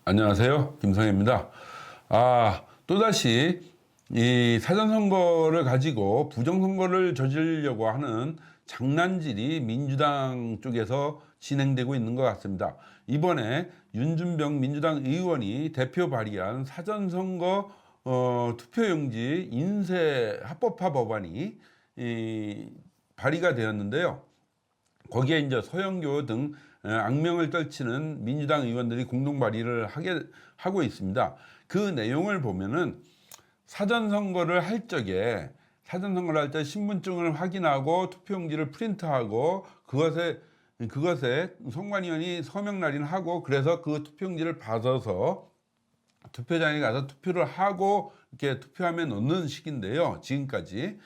안녕하세요. 김성혜입니다. 또다시 이 사전선거를 가지고 부정선거를 저지르려고 하는 장난질이 민주당 쪽에서 진행되고 있는 것 같습니다. 이번에 윤준병 민주당 의원이 대표 발의한 사전선거 투표용지 인쇄 합법화 법안이 발의가 되었는데요. 거기에 이제 서영교 등 악명을 떨치는 민주당 의원들이 공동 발의를 하고 있습니다. 그 내용을 보면은 사전선거를 할 적에 신분증을 확인하고 투표용지를 프린트하고 그것에 선관위원이 서명 날인하고 그래서 그 투표용지를 받아서 투표장에 가서 투표를 하고 이렇게 투표함에 넣는 식인데요. 지금까지.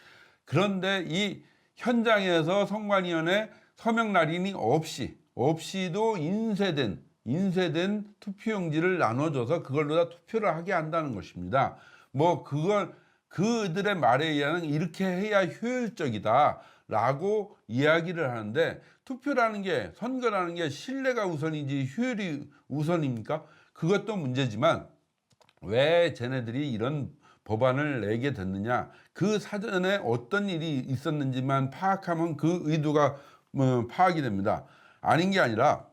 그런데 이 현장에서 선관위원회 서명 날인이 없이도 인쇄된 투표용지를 나눠줘서 그걸로 다 투표를 하게 한다는 것입니다. 그들의 말에 의하면 이렇게 해야 효율적이다라고 이야기를 하는데, 선거라는 게 신뢰가 우선이지 효율이 우선입니까? 그것도 문제지만 왜 쟤네들이 이런 법안을 내게 됐느냐, 그 사전에 어떤 일이 있었는지만 파악하면 그 의도가 파악이 됩니다. 아닌 게 아니라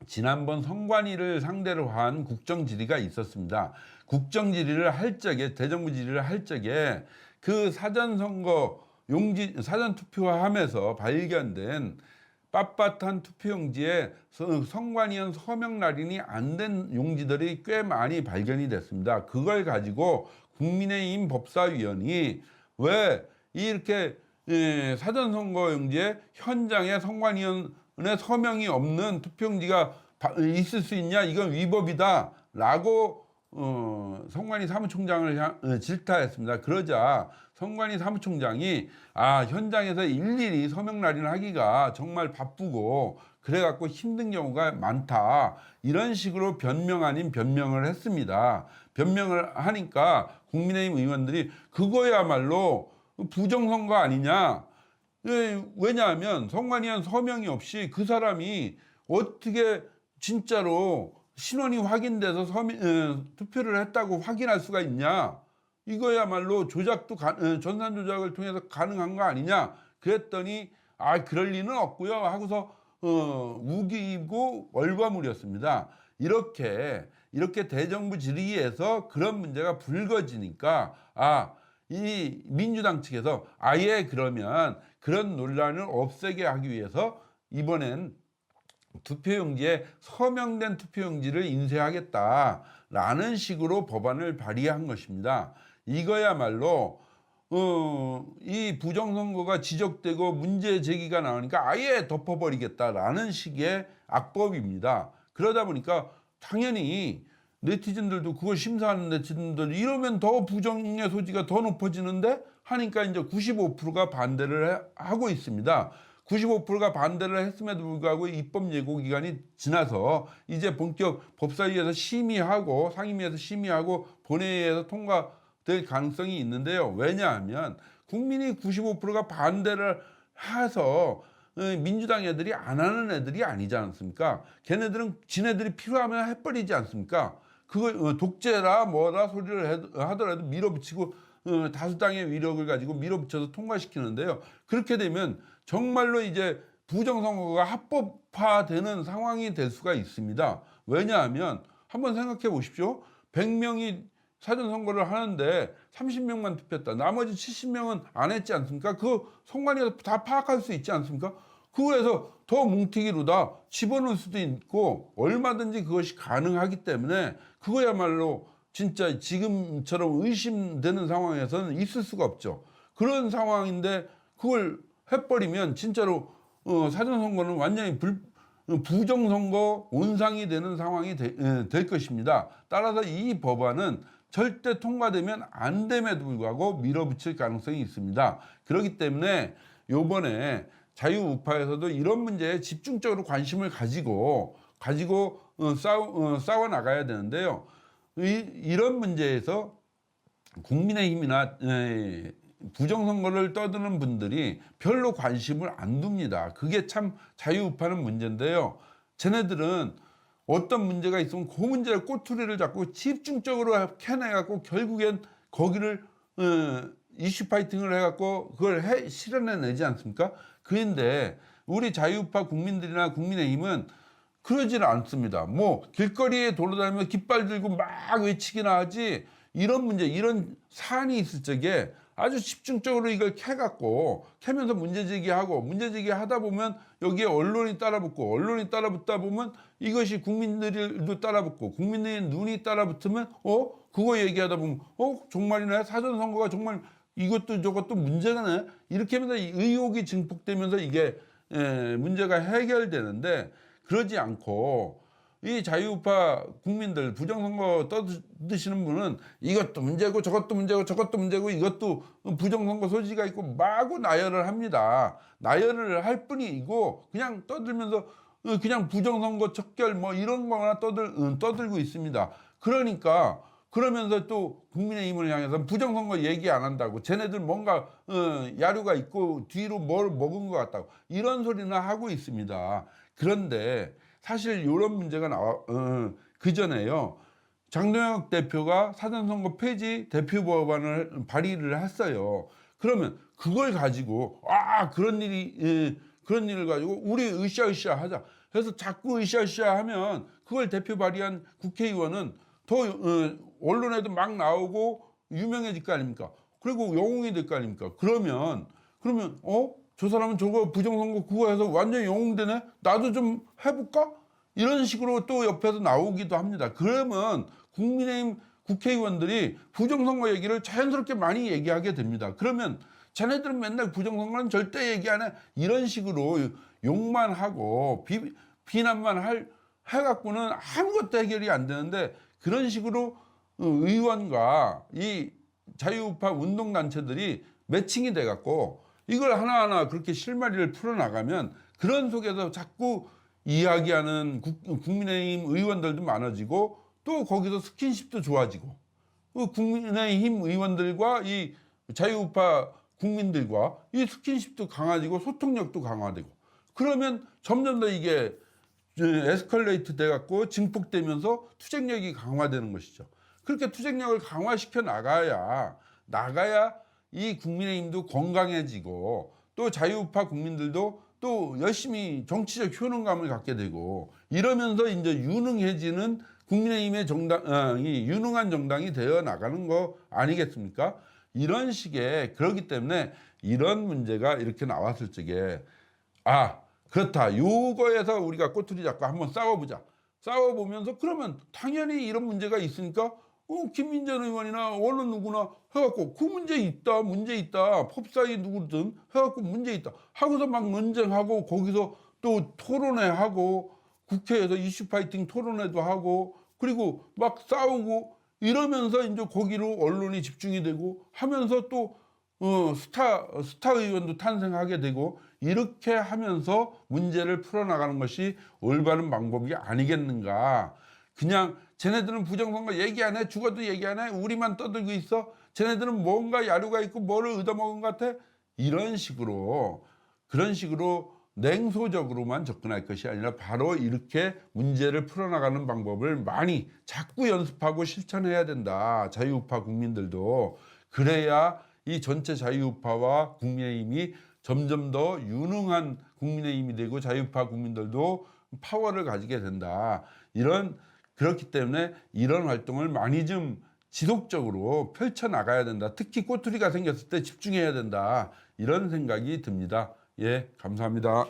지난번 선관위를 상대로 한 국정질의가 있었습니다. 국정질의를 할 적에, 대정부 질의를 할 적에 그 사전선거 용지, 사전투표함에서 발견된 빳빳한 투표용지에 선관위원 서명 날인이 안 된 용지들이 꽤 많이 발견이 됐습니다. 그걸 가지고 국민의힘 법사위원이 왜 이렇게 사전선거용지에 현장에 선관위원의 서명이 없는 투표용지가 있을 수 있냐, 이건 위법이다 라고 선관위 사무총장을 질타했습니다. 그러자 선관위 사무총장이 현장에서 일일이 서명 날인을 하기가 정말 바쁘고 그래갖고 힘든 경우가 많다, 이런 식으로 변명 아닌 변명을 했습니다. 변명을 하니까 국민의힘 의원들이 그거야말로 부정선거 아니냐. 왜냐하면 선관위원 서명이 없이 그 사람이 어떻게 진짜로 신원이 확인돼서 투표를 했다고 확인할 수가 있냐. 이거야말로 전산 조작을 통해서 가능한 거 아니냐. 그랬더니 그럴 리는 없고요 하고서 우기고 얼과물이었습니다. 이렇게 대정부 질의에서 그런 문제가 불거지니까 이 민주당 측에서 아예 그러면 그런 논란을 없애게 하기 위해서 이번엔 투표용지에 서명된 투표용지를 인쇄하겠다라는 식으로 법안을 발의한 것입니다. 이거야말로 이 부정선거가 지적되고 문제 제기가 나오니까 아예 덮어버리겠다라는 식의 악법입니다. 그러다 보니까 당연히 네티즌들도 그걸 심사하는 네티즌들 이러면 더 부정의 소지가 더 높아지는데 하니까 이제 95%가 반대를 하고 있습니다. 95%가 반대를 했음에도 불구하고 입법 예고 기간이 지나서 이제 본격 법사위에서 심의하고 상임위에서 심의하고 본회의에서 통과될 가능성이 있는데요. 왜냐하면 국민이 95%가 반대를 해서 민주당 애들이 안 하는 애들이 아니지 않습니까? 걔네들은 지네들이 필요하면 해버리지 않습니까? 그걸 독재라 뭐라 소리를 하더라도 밀어붙이고 다수당의 위력을 가지고 밀어붙여서 통과시키는데요. 그렇게 되면 정말로 이제 부정선거가 합법화되는 상황이 될 수가 있습니다. 왜냐하면 한번 생각해 보십시오. 100명이 사전선거를 하는데 30명만 투표했다. 나머지 70명은 안 했지 않습니까? 그 선관위에서 다 파악할 수 있지 않습니까? 그거에서 더 뭉티기로다 집어넣을 수도 있고 얼마든지 그것이 가능하기 때문에 그거야말로 진짜 지금처럼 의심되는 상황에서는 있을 수가 없죠. 그런 상황인데 그걸 해버리면 진짜로 사전선거는 완전히 부정선거 온상이 되는 상황이 될 것입니다. 따라서 이 법안은 절대 통과되면 안 됨에도 불구하고 밀어붙일 가능성이 있습니다. 그렇기 때문에 요번에 자유우파에서도 이런 문제에 집중적으로 관심을 가지고 싸워 나가야 되는데요. 이런 문제에서 국민의힘이나 부정선거를 떠드는 분들이 별로 관심을 안 둡니다. 그게 참 자유우파는 문제인데요. 쟤네들은 어떤 문제가 있으면 그 문제를 꼬투리를 잡고 집중적으로 캐내갖고 결국엔 거기를 이슈 파이팅을 해갖고 그걸 실현해내지 않습니까? 그런데 우리 자유우파 국민들이나 국민의힘은 그러지는 않습니다. 뭐 길거리에 돌아다니면서 깃발 들고 막 외치기나 하지, 이런 문제, 이런 사안이 있을 적에 아주 집중적으로 이걸 캐면서 문제제기하고, 문제제기하다 보면 여기에 언론이 따라붙고, 언론이 따라붙다 보면 이것이 국민들도 따라붙고, 국민의 눈이 따라붙으면 그거 얘기하다 보면 정말이네, 사전선거가 정말 이것도 저것도 문제가네, 이렇게 하면서 의혹이 증폭되면서 이게 문제가 해결되는데, 그러지 않고 이 자유우파 국민들 부정선거 떠드시는 분은 이것도 문제고 저것도 문제고 저것도 문제고 이것도 부정선거 소지가 있고 마구 나열을 합니다. 나열을 할 뿐이고 그냥 떠들면서 그냥 부정선거 척결 뭐 이런 거나 떠들고 있습니다. 그러니까 그러면서 또 국민의힘을 향해서 부정선거 얘기 안 한다고, 쟤네들 뭔가 야류가 있고 뒤로 뭘 먹은 것 같다고 이런 소리나 하고 있습니다. 그런데 사실 이런 문제가 그 전에요. 장동혁 대표가 사전선거 폐지 대표 법안을 발의를 했어요. 그러면 그걸 가지고 그런 일을 가지고 우리 으쌰으쌰 하자. 그래서 자꾸 으쌰으쌰 하면 그걸 대표 발의한 국회의원은 더 언론에도 막 나오고 유명해질 거 아닙니까? 그리고 영웅이 될 거 아닙니까? 그러면 저 사람은 저거 부정선거 그거 해서 완전 영웅되네? 나도 좀 해볼까? 이런 식으로 또 옆에서 나오기도 합니다. 그러면 국민의힘 국회의원들이 부정선거 얘기를 자연스럽게 많이 얘기하게 됩니다. 그러면 자네들은 맨날 부정선거는 절대 얘기 안 해, 이런 식으로 욕만 하고 비난만 해갖고는 아무것도 해결이 안 되는데, 그런 식으로 의원과 이 자유우파 운동단체들이 매칭이 돼갖고 이걸 하나하나 그렇게 실마리를 풀어나가면 그런 속에서 자꾸 이야기하는 국민의힘 의원들도 많아지고, 또 거기서 스킨십도 좋아지고, 국민의힘 의원들과 이 자유우파 국민들과 이 스킨십도 강화지고 소통력도 강화되고, 그러면 점점 더 이게 에스컬레이트 돼갖고 증폭되면서 투쟁력이 강화되는 것이죠. 그렇게 투쟁력을 강화시켜 나가야 이 국민의힘도 건강해지고, 또 자유우파 국민들도 또 열심히 정치적 효능감을 갖게 되고, 이러면서 이제 유능해지는 국민의힘의 정당이 유능한 정당이 되어 나가는 거 아니겠습니까? 이런 식의, 그렇기 때문에 이런 문제가 이렇게 나왔을 적에 그렇다, 요거에서 우리가 꼬투리 잡고 한번 싸워보자. 싸워보면서 그러면 당연히 이런 문제가 있으니까 김민전 의원이나 어느 누구나 해갖고 그 문제 있다 법사위 누구든 해갖고 문제 있다 하고서 막 논쟁하고, 거기서 또 토론회 하고, 국회에서 이슈 파이팅 토론회도 하고, 그리고 막 싸우고 이러면서 이제 거기로 언론이 집중이 되고 하면서 또 스타 의원도 탄생하게 되고, 이렇게 하면서 문제를 풀어나가는 것이 올바른 방법이 아니겠는가. 그냥 쟤네들은 부정선거 얘기 안 해, 죽어도 얘기 안 해, 우리만 떠들고 있어, 쟤네들은 뭔가 야류가 있고 뭐를 얻어먹은 것 같아, 그런 식으로 냉소적으로만 접근할 것이 아니라 바로 이렇게 문제를 풀어나가는 방법을 많이 자꾸 연습하고 실천해야 된다. 자유우파 국민들도. 그래야 이 전체 자유우파와 국민의힘이 점점 더 유능한 국민의힘이 되고 자유우파 국민들도 파워를 가지게 된다. 그렇기 때문에 이런 활동을 많이 좀 지속적으로 펼쳐나가야 된다. 특히 꼬투리가 생겼을 때 집중해야 된다. 이런 생각이 듭니다. 예, 감사합니다.